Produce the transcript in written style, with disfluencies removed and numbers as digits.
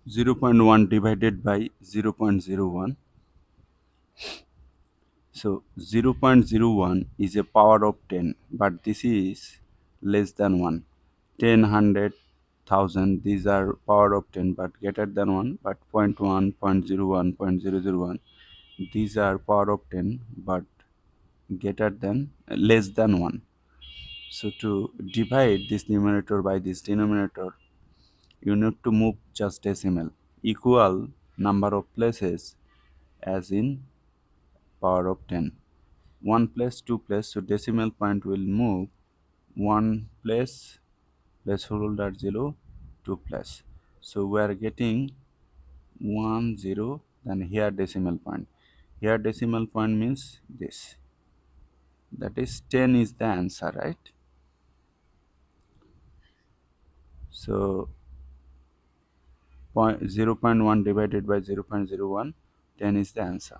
0.1 divided by 0.01. So 0.01 is a power of 10, but this is less than 1. 10, 100, 1000, these are power of 10 but greater than 1, but 0.1, 0.01, 0.001, these are power of 10 but greater than less than 1. So to divide this numerator by this denominator, you need to move just decimal. Equal number of places as in power of 10. 1 place, 2 place, so decimal point will move 1 place, placeholder 0, 2 place. So we are getting 1 0, then here decimal point. Here decimal point means this. That is 10 is the answer, right? So 0.1 divided by 0.01, 10 is the answer.